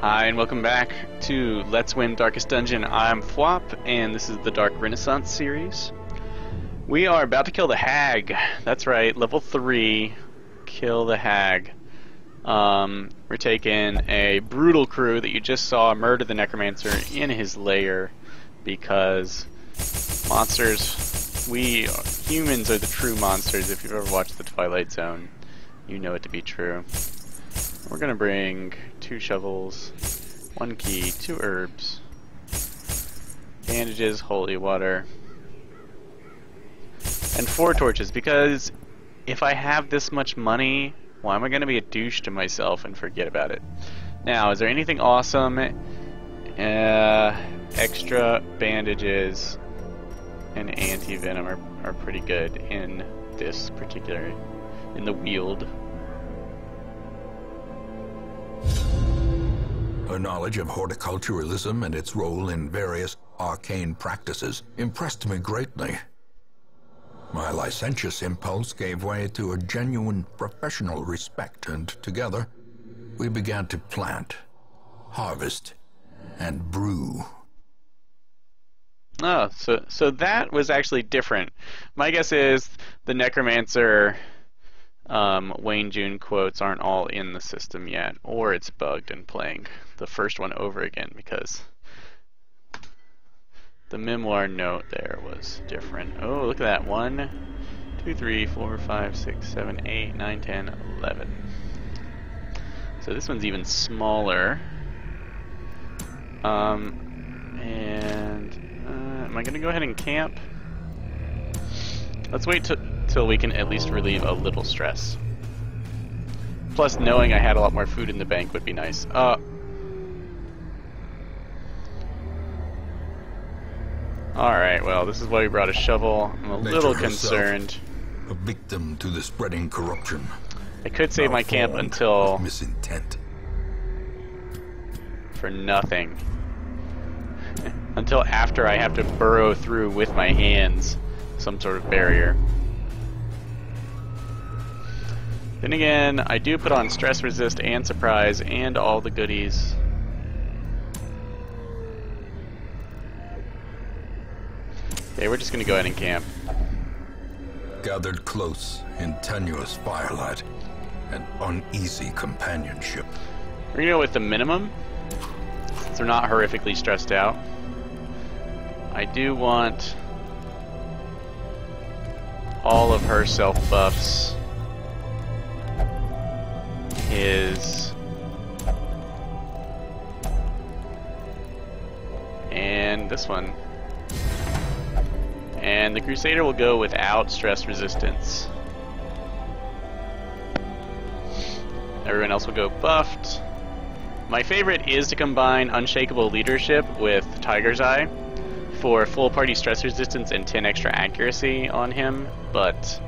Hi, and welcome back to Let's Win Darkest Dungeon. I'm Flop, and this is the Dark Renaissance series. We are about to kill the hag. That's right, level 3, kill the hag. We're taking a brutal crew that you just saw murder the necromancer in his lair because monsters, humans are the true monsters. If you've ever watched The Twilight Zone, you know it to be true. We're gonna bring 2 shovels, 1 key, 2 herbs, bandages, holy water, and 4 torches, because if I have this much money, why am I gonna be a douche to myself and forget about it? Now, is there anything awesome? Extra bandages and anti-venom are pretty good in this particular, in the wield. Her knowledge of horticulturalism and its role in various arcane practices impressed me greatly. My licentious impulse gave way to a genuine professional respect, and together we began to plant, harvest, and brew. Oh, so that was actually different. My guess is the necromancer Wayne June quotes aren't all in the system yet, or it's bugged and playing the first one over again because the memoir note there was different. Oh, look at that. 1, 2, 3, 4, 5, 6, 7, 8, 9, 10, 11. So this one's even smaller. Am I going to go ahead and camp? Let's wait till we can at least relieve a little stress. Plus, knowing I had a lot more food in the bank would be nice. Alright, well, this is why we brought a shovel. I'm a little concerned. A victim to the spreading corruption. I could save my camp until... misintent. For nothing. Until after I have to burrow through with my hands some sort of barrier. Then again, I do put on stress resist and surprise and all the goodies. Okay, we're just gonna go ahead and camp. Gathered close in tenuous firelight and uneasy companionship. We're gonna go with the minimum, since we're not horrifically stressed out. I do want all of her self buffs. And this one. And the Crusader will go without stress resistance. Everyone else will go buffed. My favorite is to combine Unshakable Leadership with Tiger's Eye for full party stress resistance and 10 extra accuracy on him, but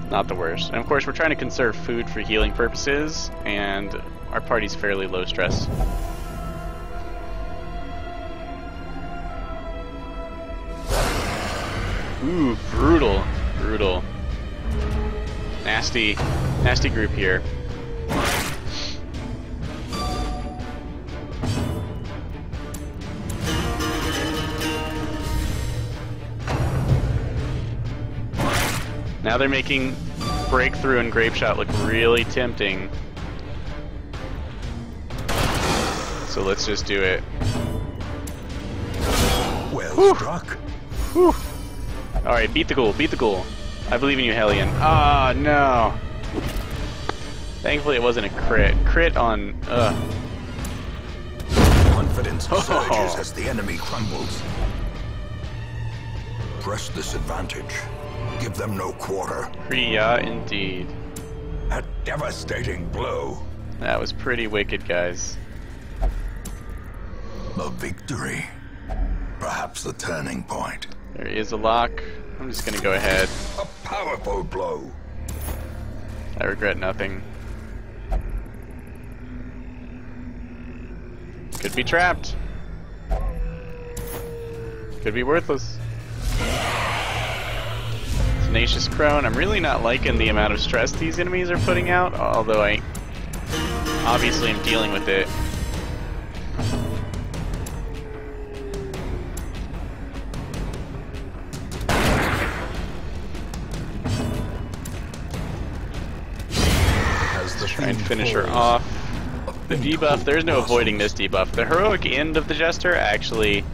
not the worst. And of course, we're trying to conserve food for healing purposes, and our party's fairly low stress. Ooh, brutal, brutal. Nasty group here. Now they're making Breakthrough and Grape Shot look really tempting. So let's just do it. Well struck. Whew. Alright, beat the ghoul, beat the ghoul. I believe in you, Hellion. Ah, no. Thankfully it wasn't a crit. Crit on, Confidence surges as the enemy crumbles. Press this advantage. Give them no quarter. Yeah, indeed. A devastating blow. That was pretty wicked, guys. A victory. Perhaps the turning point. There is a lock. I'm just gonna go ahead. A powerful blow. I regret nothing. Could be trapped. Could be worthless. Tenacious Crone. I'm really not liking the amount of stress these enemies are putting out, although I obviously am dealing with it. Let's try and finish her off. The debuff, there's no avoiding this debuff. The heroic end of the Jester actually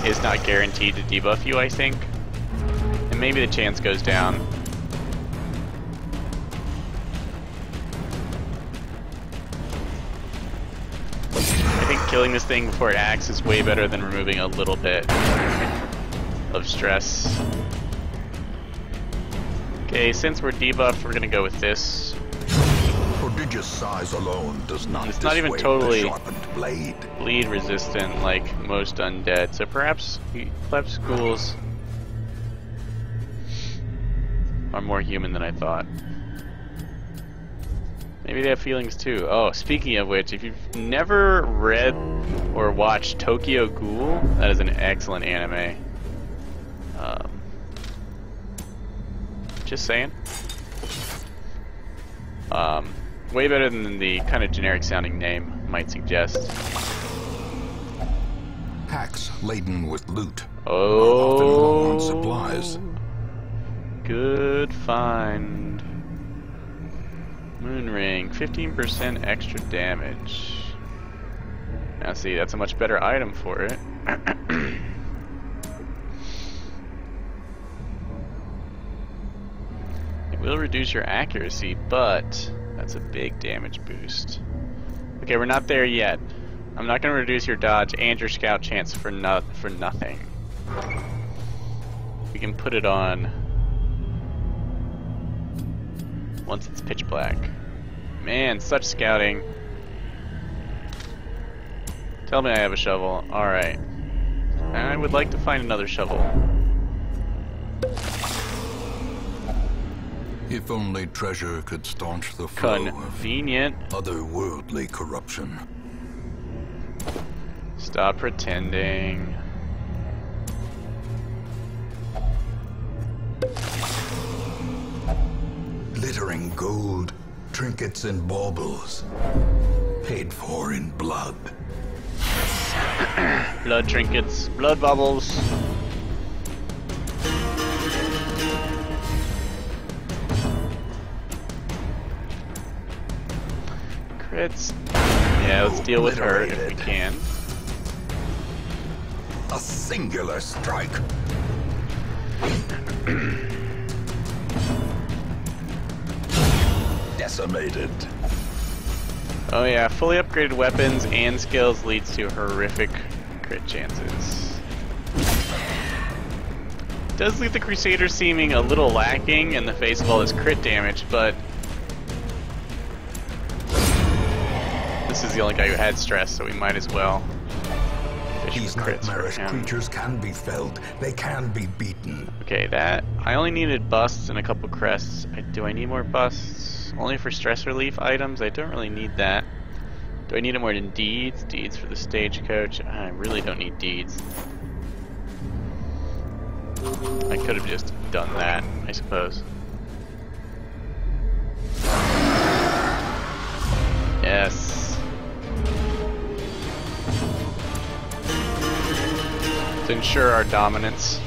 is not guaranteed to debuff you, I think. And maybe the chance goes down. I think killing this thing before it acts is way better than removing a little bit of stress. Okay, since we're debuffed, we're gonna go with this. Prodigious size alone does not. It's not even totally the sharpened blade. bleed resistant like most undead, so perhaps ghouls are more human than I thought. Maybe they have feelings too. Oh, speaking of which, if you've never read or watched Tokyo Ghoul, that is an excellent anime. Just saying. Way better than the kind of generic sounding name might suggest. Packs laden with loot. Oh, often low on supplies. Good find. Moonring, 15% extra damage. Now see, that's a much better item for it. It will reduce your accuracy, but that's a big damage boost. Okay, we're not there yet. I'm not going to reduce your dodge and your scout chance for nothing. We can put it on once it's pitch black. Man, such scouting. Tell me I have a shovel. Alright. I would like to find another shovel. If only treasure could staunch the flow Convenient. of otherworldly corruption. Stop pretending. Glittering gold, trinkets and baubles, paid for in blood. Blood trinkets, blood bubbles. Crits. Yeah, let's deal with her if we can. A singular strike. Decimated. Oh yeah, fully upgraded weapons and skills leads to horrific crit chances. Does leave the Crusader seeming a little lacking in the face of all this crit damage, but this is the only guy who had stress, so we might as well fish These for crits for nightmarish him. creatures can be felled. They can be beaten. Okay, that I only needed busts and a couple crests. Do I need more busts? Only for stress relief items? I don't really need that. Do I need it more than deeds? Deeds for the stagecoach? I really don't need deeds. I could have just done that, I suppose. Yes. To ensure our dominance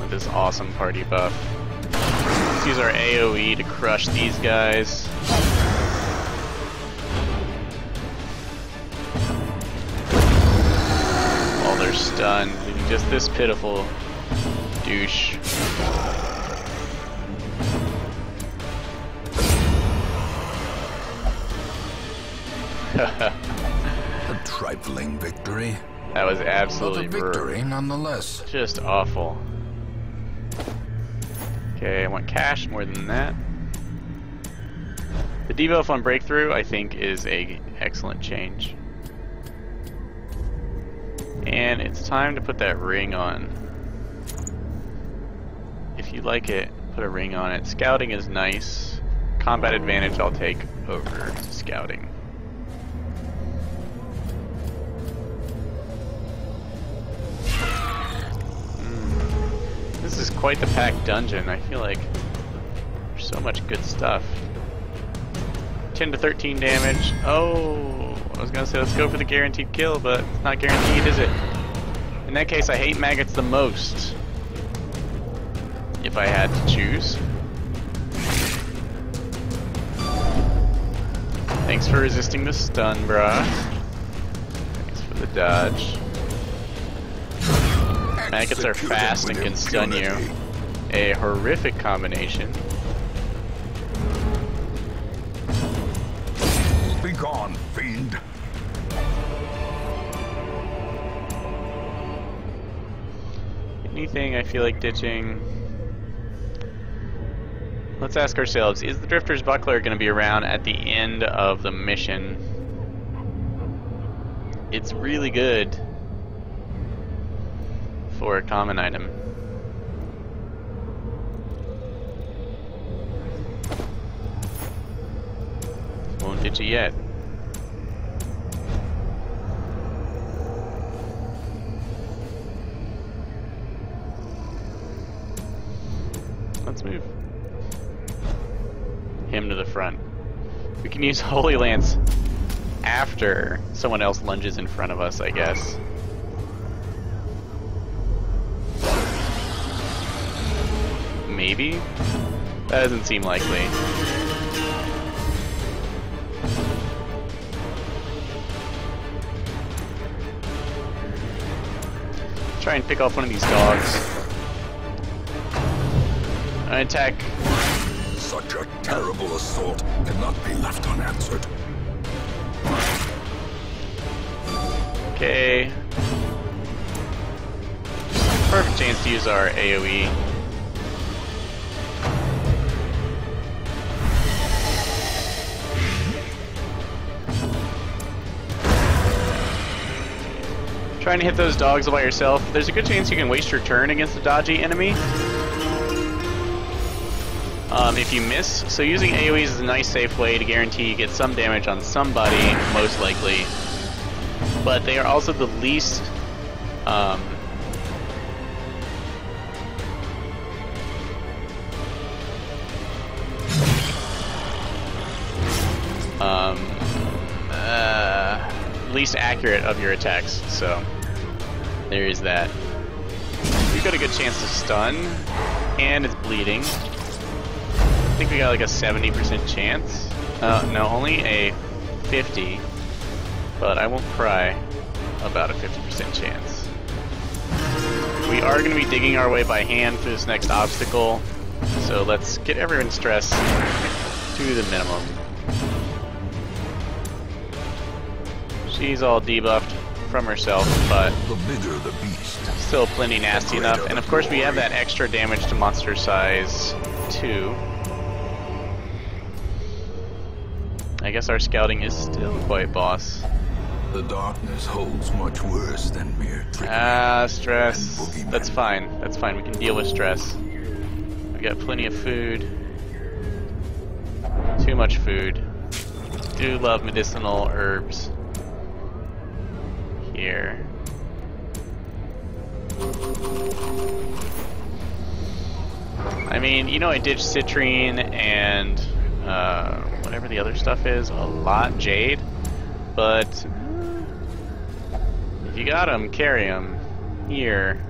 with this awesome party buff. Let's use our AoE to crush these guys. While they're stunned, leaving just this pitiful douche. A trifling victory. That was absolutely But a victory nonetheless. just awful. Okay, I want cash more than that. The debuff on breakthrough, I think, is a excellent change. And it's time to put that ring on. If you like it, put a ring on it. Scouting is nice. Combat advantage I'll take over scouting. This is quite the packed dungeon. I feel like there's so much good stuff. 10 to 13 damage. Oh, I was gonna say let's go for the guaranteed kill, but it's not guaranteed, is it? In that case, I hate maggots the most. If I had to choose. Thanks for resisting the stun, bruh. Thanks for the dodge. Maggots are fast and can stun you. A horrific combination. Be gone, fiend. Anything I feel like ditching? Let's ask ourselves, is the Drifter's Buckler going to be around at the end of the mission? It's really good for a common item. Won't ditch it yet. Let's move him to the front. We can use Holy Lance after someone else lunges in front of us, I guess. Maybe? That doesn't seem likely. Try and pick off one of these dogs. I attack. Such a terrible assault cannot be left unanswered. Okay. Perfect chance to use our AoE. Trying to hit those dogs all by yourself. There's a good chance you can waste your turn against a dodgy enemy. If you miss, so using AoEs is a nice safe way to guarantee you get some damage on somebody, most likely. But they are also the least least accurate of your attacks, so there is that. We've got a good chance to stun, and it's bleeding. I think we got like a 70% chance. No, only a 50, but I won't cry about a 50% chance. We are going to be digging our way by hand through this next obstacle, so let's get everyone's stress to the minimum. She's all debuffed from herself, but the bigger the beast, still plenty nasty enough. And of course we have that extra damage to monster size 2. I guess our scouting is still quite boss. The darkness holds much worse than mere trickery. Stress. That's fine. That's fine. We can deal with stress. We got plenty of food. Too much food. Do love medicinal herbs. Here. I mean, you know, I ditched citrine and whatever the other stuff is, a lot, jade, but if you got them, carry them. Here,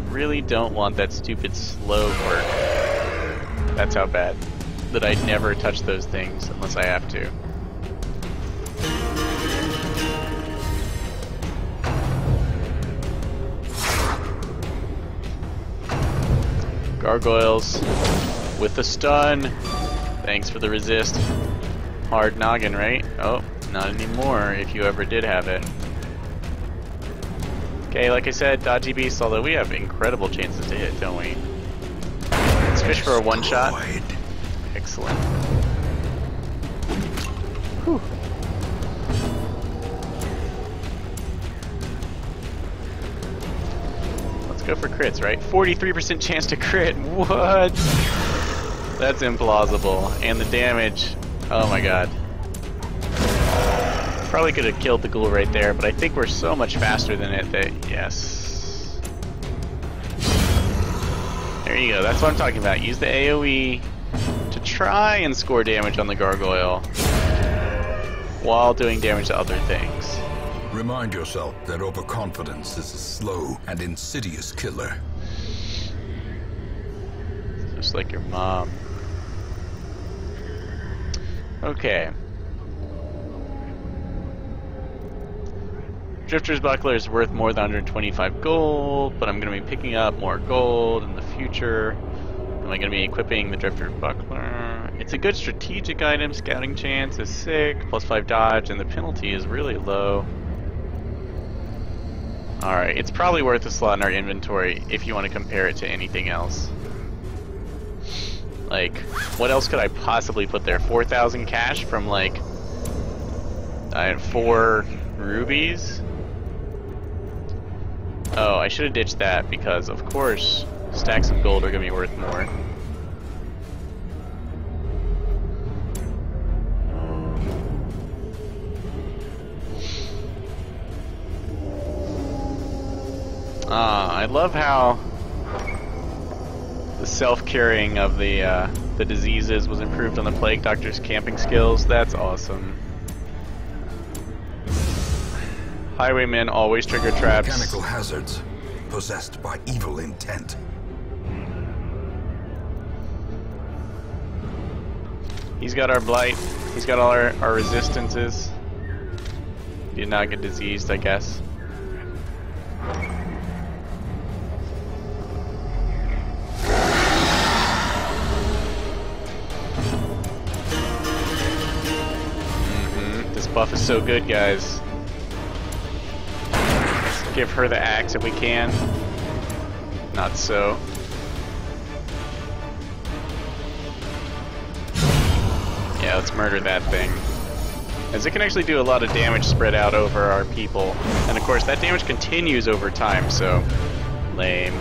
really don't want that stupid slow work. That's how bad that I never touch those things unless I have to. Gargoyles with the stun. Thanks for the resist. Hard noggin, right? Oh, not anymore if you ever did have it. Okay, like I said, dodgy beasts, although we have incredible chances to hit, don't we? Let's fish for a one-shot. Excellent. Whew. Let's go for crits, right? 43% chance to crit. What? That's implausible. And the damage. Oh my god. Probably could have killed the ghoul right there, but I think we're so much faster than it that, yes. There you go, that's what I'm talking about. Use the AoE to try and score damage on the gargoyle while doing damage to other things. Remind yourself that overconfidence is a slow and insidious killer. Just like your mom. Okay. Drifter's Buckler is worth more than 125 gold, but I'm going to be picking up more gold in the future. Am I going to be equipping the Drifter's Buckler? It's a good strategic item. Scouting chance is sick, +5 dodge, and the penalty is really low. Alright, it's probably worth a slot in our inventory if you want to compare it to anything else. Like, what else could I possibly put there? 4,000 cash from, like, 4 rubies? Oh, I should have ditched that because, of course, stacks of gold are going to be worth more. I love how the self-curing of the diseases was improved on the Plague Doctor's camping skills. That's awesome. Highwaymen always trigger traps. Mechanical hazards possessed by evil intent. He's got our blight. He's got all our resistances. Did not get diseased, I guess. This buff is so good, guys. Let's give her the axe if we can. Not so. Yeah, let's murder that thing. As it can actually do a lot of damage spread out over our people. And of course, that damage continues over time, so lame.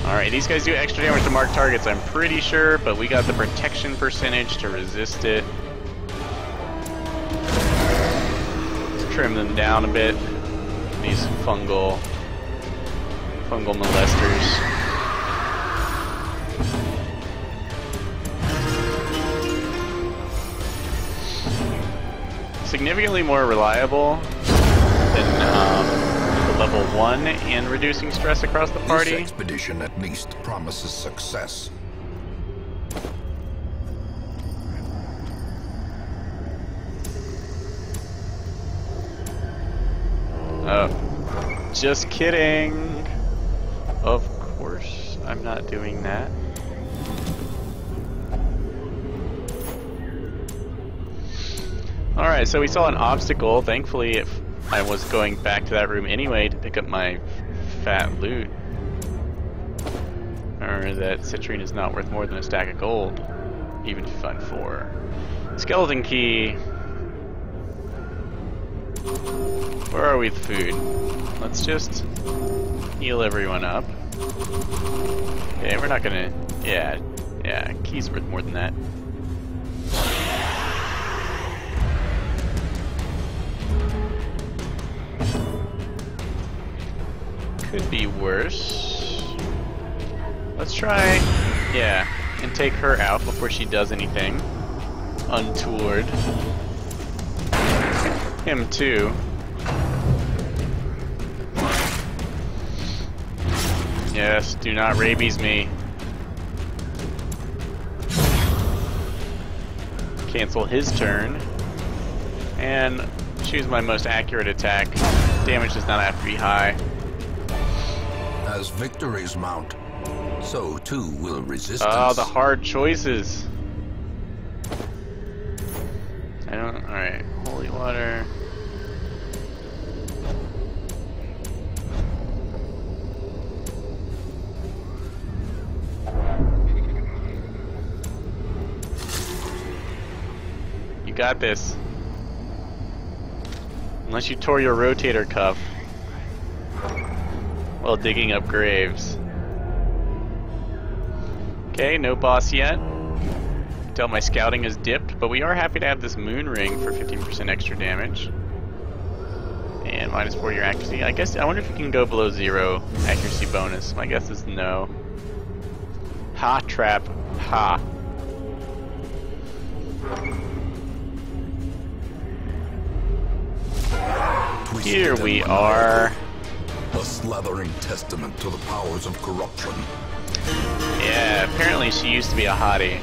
Alright, these guys do extra damage to marked targets, I'm pretty sure, but we got the protection percentage to resist it. Let's trim them down a bit. These fungal molesters. Significantly more reliable than the level 1 in reducing stress across the party. This expedition at least promises success. Oh, just kidding. Of course, I'm not doing that. Alright, so we saw an obstacle. Thankfully, if I was going back to that room anyway to pick up my fat loot. Remember that citrine is not worth more than a stack of gold, even if you find 4. Skeleton key. Where are we with food? Let's just heal everyone up. Okay, we're not gonna... Yeah, key's worth more than that. Could be worse. Let's try, yeah, and take her out before she does anything untoward. Him too. Yes, do not rabies me. Cancel his turn. And choose my most accurate attack. Damage does not have to be high. As victories mount, so too will resistance. Oh, the hard choices. Alright, holy water. You got this. Unless you tore your rotator cuff while digging up graves. Okay, no boss yet. Tell my scouting is dipped, but we are happy to have this moon ring for 15% extra damage. And -4 your accuracy. I guess, I wonder if you can go below 0 accuracy bonus. My guess is no. Ha, trap. Ha. Here we are. A slathering testament to the powers of corruption. Yeah, apparently she used to be a hottie.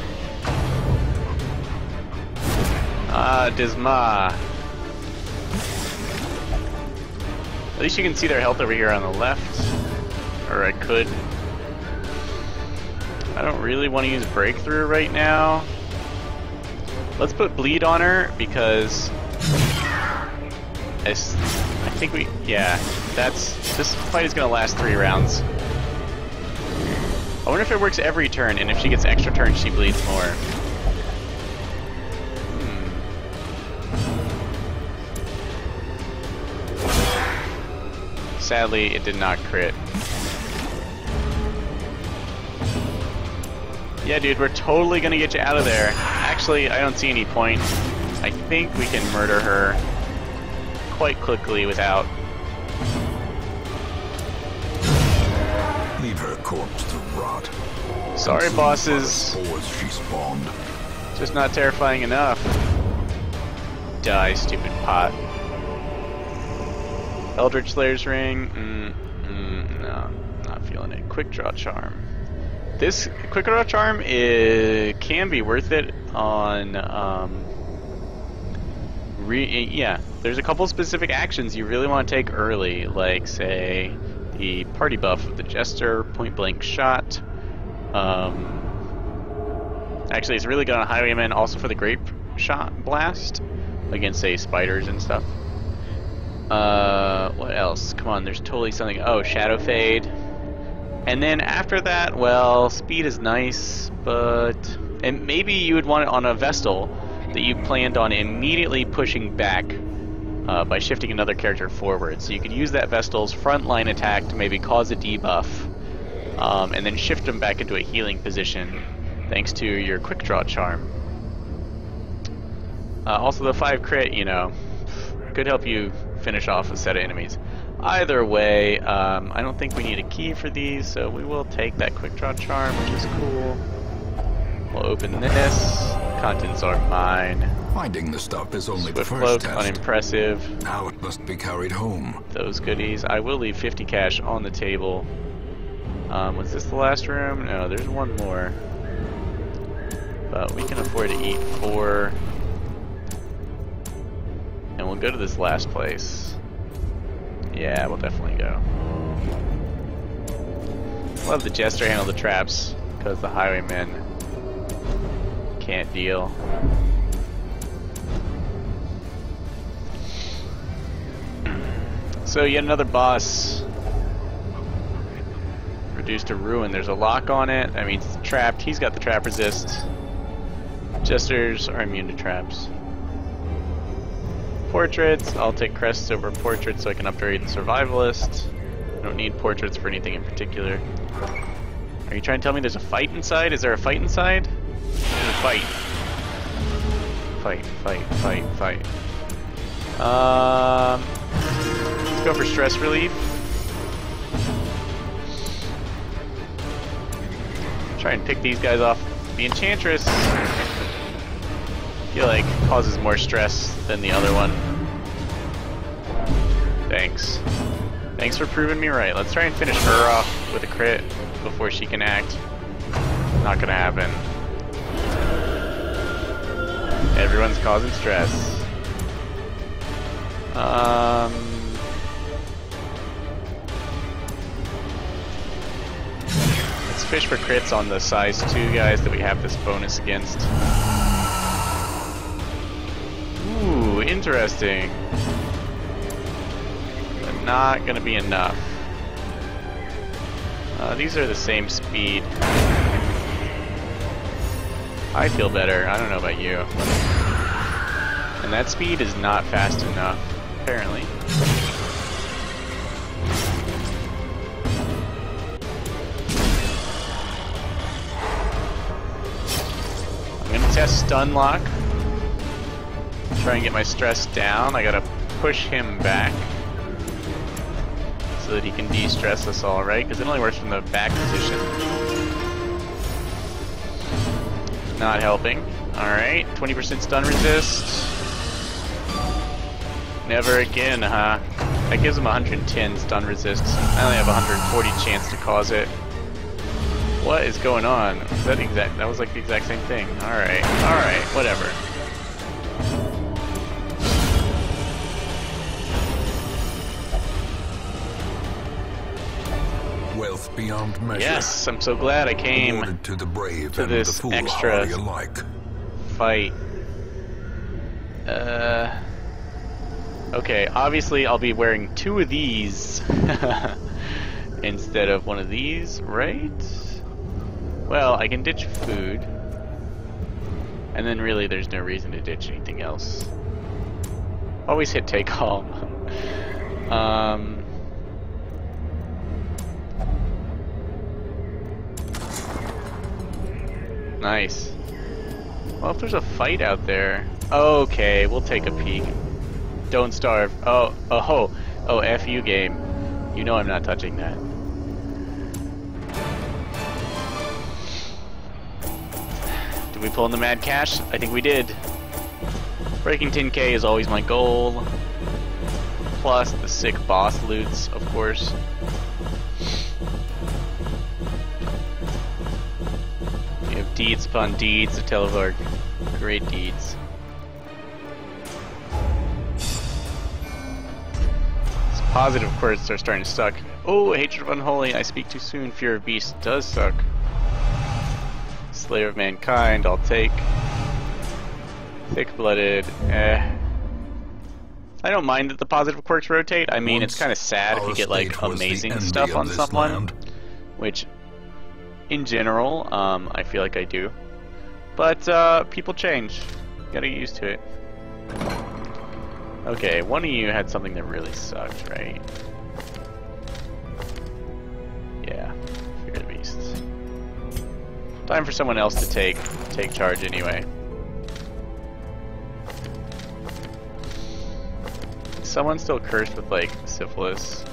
Ah, Disma. At least you can see their health over here on the left. Or I could. I don't really want to use Breakthrough right now. Let's put Bleed on her because I think this fight is going to last 3 rounds. I wonder if it works every turn, and if she gets extra turns, she bleeds more. Sadly, it did not crit. Yeah, dude, we're totally gonna get you out of there. Actually, I don't see any point. I think we can murder her quite quickly without... Leave her corpse to rot. Sorry, bosses. She spawned. Just not terrifying enough. Die, stupid pot. Eldritch Slayer's Ring. No, not feeling it. Quick Draw Charm. This Quick Draw Charm can be worth it on. There's a couple specific actions you really want to take early, like say the party buff of the Jester, point blank shot. Actually, it's really good on Highwaymen, also for the Grape Shot Blast against, say, spiders and stuff. What else? Come on, there's totally something. Oh, Shadow Fade. And then after that, well, speed is nice, but... And maybe you would want it on a Vestal that you planned on immediately pushing back by shifting another character forward. So you could use that Vestal's frontline attack to maybe cause a debuff, and then shift them back into a healing position thanks to your Quick Draw Charm. Also, the 5 crit, you know, could help you finish off a set of enemies. Either way, I don't think we need a key for these, so we will take that Quick Draw Charm, which is cool. We'll open this. Contents are mine. Finding the stuff is only the Swift first Cloak, test. unimpressive. Now it must be carried home. Those goodies. I will leave 50 cash on the table. Was this the last room? No, there's one more. But we can afford to eat 4. And we'll go to this last place. Yeah, we'll definitely go. We'll have the Jester handle the traps, because the Highwaymen can't deal. So yet another boss. Reduced to ruin. There's a lock on it. That means it's trapped. He's got the trap resist. Jesters are immune to traps. Portraits. I'll take crests over portraits so I can upgrade the survivalist. I don't need portraits for anything in particular. Are you trying to tell me there's a fight inside? Is there a fight inside? There's a fight. Fight. Let's go for stress relief. Try and pick these guys off. The Enchantress, I feel like, causes more stress than the other one. Thanks. Thanks for proving me right. Let's try and finish her off with a crit before she can act. Not gonna happen. Everyone's causing stress. Let's fish for crits on the size 2 guys that we have this bonus against. Ooh, interesting. But not gonna be enough. These are the same speed. I feel better. I don't know about you. And that speed is not fast enough, apparently. I'm gonna test stun lock. Try and get my stress down. I gotta push him back. so that he can de-stress us all, right? Because it only works from the back position. Not helping. Alright, 20% stun resist. Never again, huh? That gives him 110 stun resist. I only have 140 chance to cause it. What is going on? Was that exact? That was like the exact same thing. Alright, alright, whatever. Wealth beyond measure. Yes, I'm so glad I came awarded to the brave to and this the extra foolhardy alike. Fight. Okay, obviously I'll be wearing 2 of these instead of one of these, right? Well, I can ditch food. And then really there's no reason to ditch anything else. Always hit take all. Nice. Well, if there's a fight out there... Okay, we'll take a peek. Don't starve. Oh, F you game. You know I'm not touching that. Did we pull in the mad cash? I think we did. Breaking 10k is always my goal. Plus the sick boss loots, of course. We have deeds upon deeds to tell of our great deeds. Positive quirks are starting to suck. Oh, hatred of unholy, I speak too soon, fear of beast does suck. Slayer of mankind, I'll take. Thick-blooded, I don't mind that the positive quirks rotate. I mean, it's kind of sad if you get like amazing stuff on someone, which in general, I feel like I do. But people change. You gotta get used to it. Okay, one of you had something that really sucked, right? Yeah, fear the beasts. Time for someone else to take charge anyway. Is someone still cursed with like syphilis?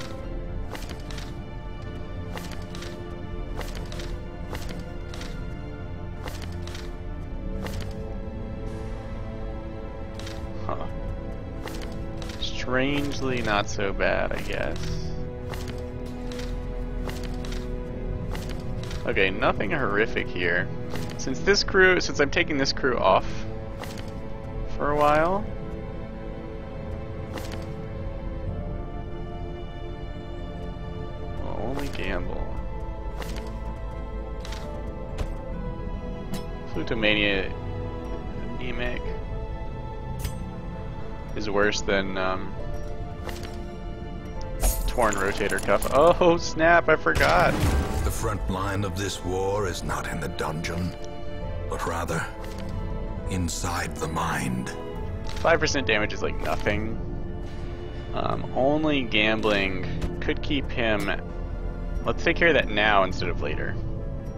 Huh. Strangely not so bad, I guess. Okay, nothing horrific here. Since I'm taking this crew off for a while. I'll only gamble. Plutomania Emic is worse than Torn Rotator Cuff. Oh snap, I forgot. The front line of this war is not in the dungeon, but rather inside the mind. 5% damage is like nothing. Only gambling could keep him... Let's take care of that now instead of later.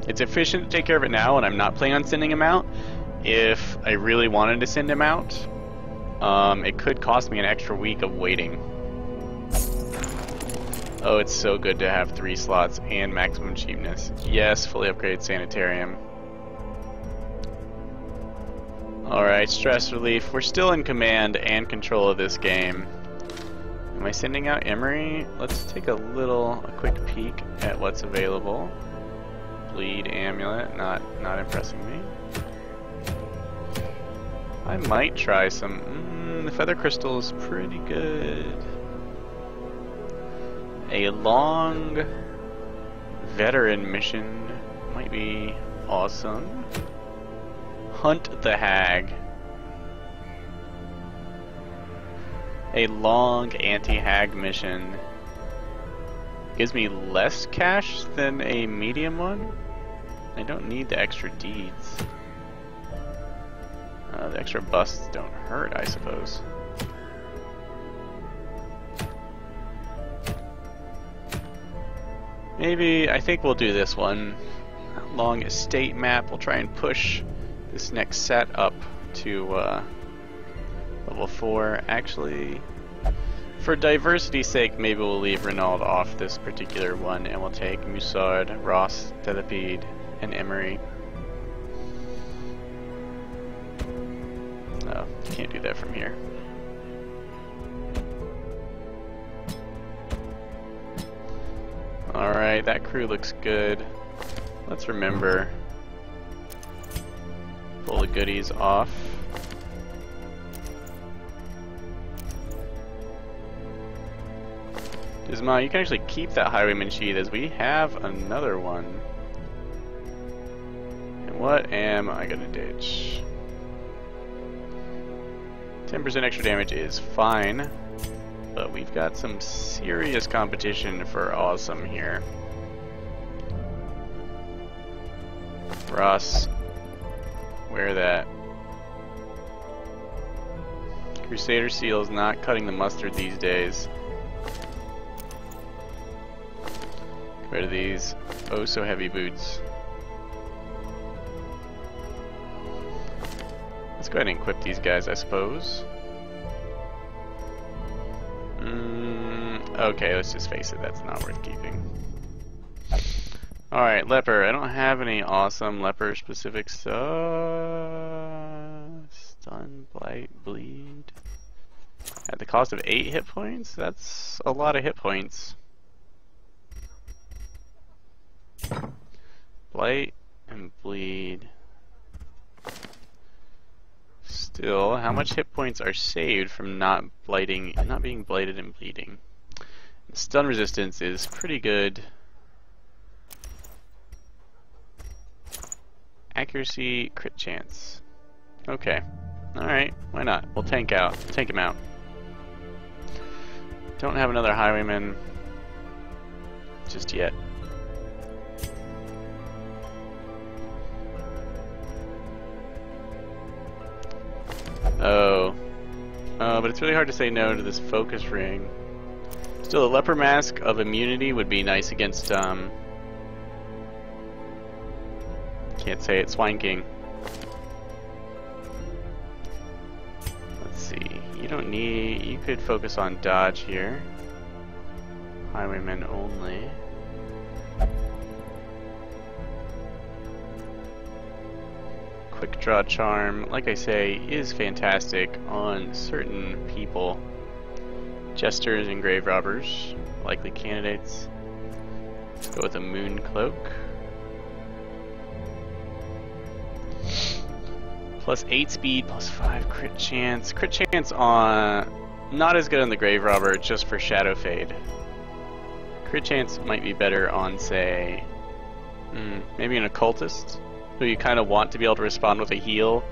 It's efficient to take care of it now, and I'm not planning on sending him out. If I really wanted to send him out, it could cost me an extra week of waiting. Oh, it's so good to have 3 slots and maximum cheapness. Yes, fully upgraded sanitarium. Alright, stress relief. We're still in command and control of this game. Am I sending out Emery? Let's take a quick peek at what's available. Bleed amulet, not impressing me. I might try some. The feather crystal is pretty good. A long veteran mission might be awesome. Hunt the Hag. A long anti-hag mission gives me less cash than a medium one. I don't need the extra deeds. The extra busts don't hurt, I suppose. Maybe, I think we'll do this one. Long estate map. We'll try and push this next set up to level 4. Actually, For diversity's sake, maybe we'll leave Renaud off this particular one, and we'll take Musard, Ross, Delapide, and Emery. No, can't do that from here. Alright, that crew looks good. Let's remember. Pull the goodies off. Disma, you can actually keep that highwayman sheet as we have another one. And what am I gonna ditch? 10% extra damage is fine, but we've got some serious competition for awesome here. Ross, wear that. Crusader Seal's not cutting the mustard these days. Get rid of these oh so heavy boots. Let's go ahead and equip these guys, I suppose. Okay, let's just face it, that's not worth keeping. Alright, leper. I don't have any awesome leper specific stuff. Stun, blight, bleed. At the cost of 8 hit points? That's a lot of hit points. Blight and bleed. Still, how much hit points are saved from not being blighted and bleeding? Stun resistance is pretty good. Accuracy, crit chance. Okay. Alright, why not? We'll tank him out. Don't have another highwayman just yet. But it's really hard to say no to this focus ring. Still, a leper mask of immunity would be nice against, can't say it, Swine King. Let's see, you could focus on dodge here. Highwayman only. Quick draw charm, like I say, is fantastic on certain people. Jesters and grave robbers, likely candidates. Let's go with a moon cloak. Plus 8 speed, plus 5 crit chance. Crit chance on not as good on the grave robber, just for shadow fade. Crit chance might be better on, say, maybe an occultist, who you kind of want to be able to respond with a heal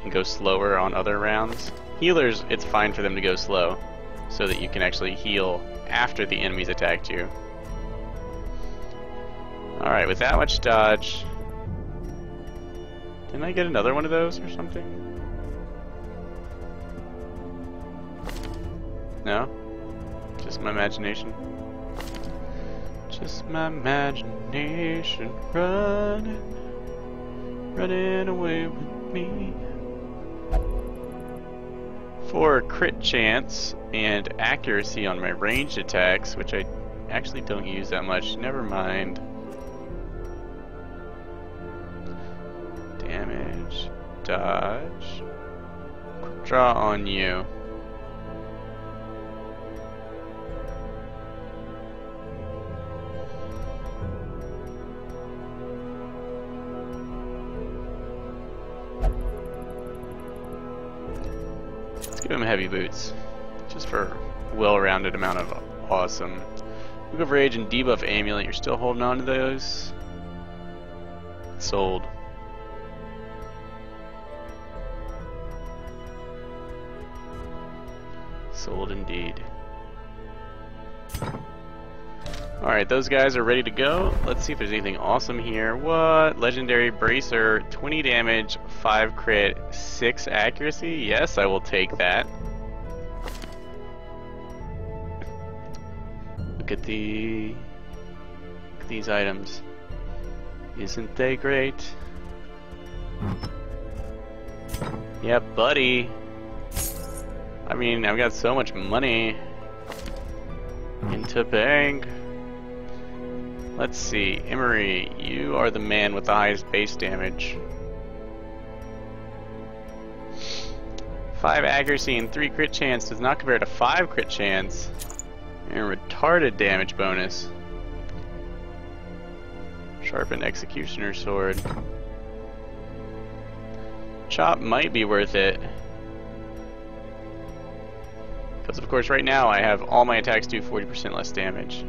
and go slower on other rounds. Healers, it's fine for them to go slow, so that you can actually heal after the enemy's attacked you. Alright, with that much dodge... Didn't I get another one of those or something? No? Just my imagination? Just my imagination running away with me. For crit chance and accuracy on my ranged attacks, which I actually don't use that much, never mind. Damage, dodge, quick draw on you. Let's give him heavy boots, just for a well-rounded amount of awesome. Book of Rage and debuff amulet, you're still holding on to those? Sold. Sold indeed. Alright, those guys are ready to go. Let's see if there's anything awesome here. What? Legendary Bracer, 20 damage, 5 crit, 6 accuracy? Yes, I will take that. Look at these items. Isn't they great? Yep, buddy. I mean, I've got so much money. Into bank. Let's see, Emery, you are the man with the highest base damage. 5 accuracy and 3 crit chance does not compare to 5 crit chance and retarded damage bonus. Sharpened executioner sword. Chop might be worth it. Because of course right now I have all my attacks do 40% less damage.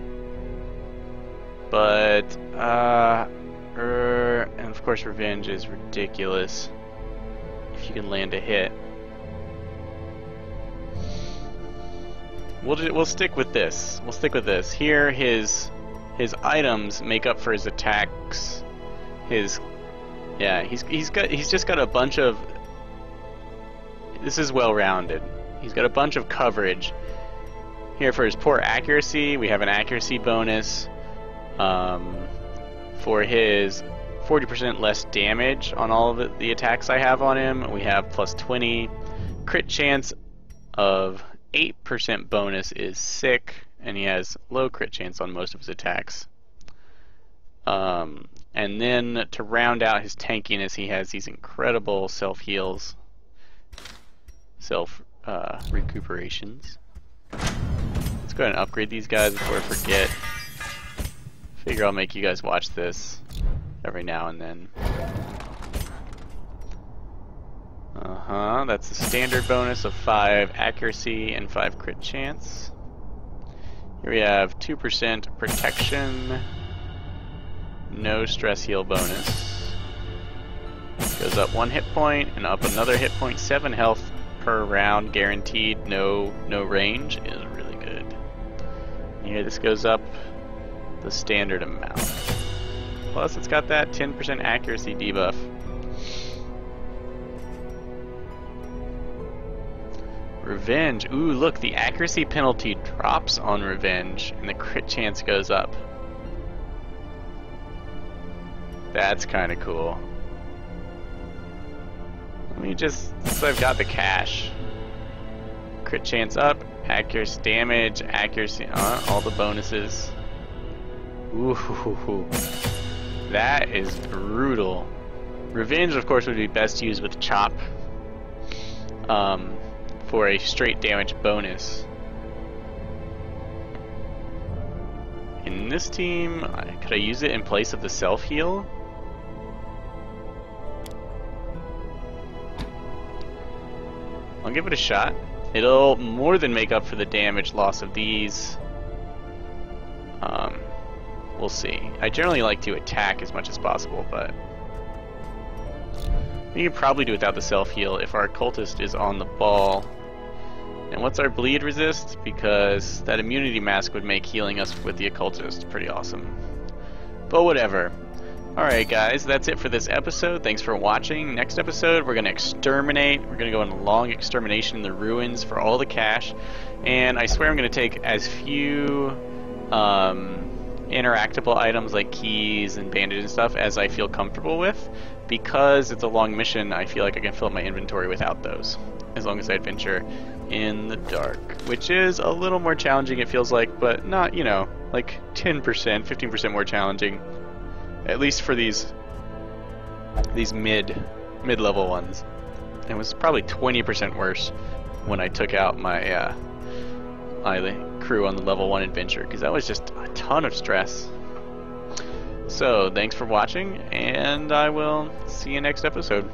But, and of course revenge is ridiculous if you can land a hit. We'll stick with this. We'll stick with this. Here, his items make up for his attacks. He's just got a bunch of. This is well-rounded. He's got a bunch of coverage. Here for his poor accuracy, we have an accuracy bonus. For his 40% less damage on all of the attacks I have on him, we have plus 20. Crit chance of 8% bonus is sick, and he has low crit chance on most of his attacks. And then to round out his tankiness, he has these incredible self-heals, recuperations. Let's go ahead and upgrade these guys before I forget. Figure I'll make you guys watch this every now and then. That's the standard bonus of 5 accuracy and 5 crit chance. Here we have 2% protection, no stress heal bonus. Goes up 1 hit point and up another hit point, 7 health per round guaranteed, no range is really good. And here this goes up the standard amount. Plus it's got that 10% accuracy debuff. Revenge. Ooh, look, the accuracy penalty drops on revenge and the crit chance goes up. That's kind of cool. Let me just, since I've got the cash. Crit chance up, accuracy damage, accuracy, all the bonuses. Ooh, that is brutal. Revenge, of course, would be best used with Chop. For a straight damage bonus. In this team, could I use it in place of the self-heal? I'll give it a shot. It'll more than make up for the damage loss of these. We'll see. I generally like to attack as much as possible, but we can probably do without the self-heal if our cultist is on the ball. And what's our bleed resist? Because that immunity mask would make healing us with the occultist pretty awesome. But whatever. Alright guys, that's it for this episode. Thanks for watching. Next episode, we're going to exterminate. We're going to go on a long extermination in the ruins for all the cash. And I swear I'm going to take as few interactable items like keys and bandages and stuff as I feel comfortable with. Because it's a long mission, I feel like I can fill up my inventory without those. As long as I adventure in the dark, which is a little more challenging it feels like, but not, you know, like 10%, 15% more challenging, at least for these mid-level ones. It was probably 20% worse when I took out my crew on the level 1 adventure, because that was just a ton of stress. So thanks for watching, and I will see you next episode.